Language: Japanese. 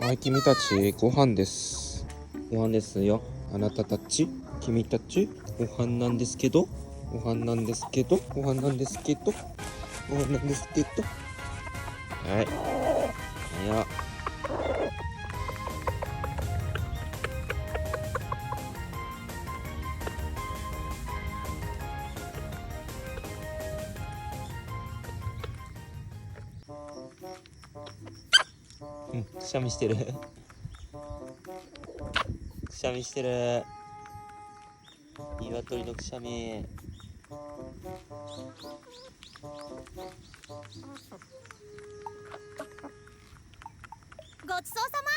はい、君たち、ご飯です。ご飯ですよ。あなたたち、君たち、ご飯なんですけど、ご飯なんですけど、ご飯なんですけど、ご飯なんですけど。はい。いや、うん、くしゃみしてる。くしゃみしてる。鶏のくしゃみ。ごちそうさま。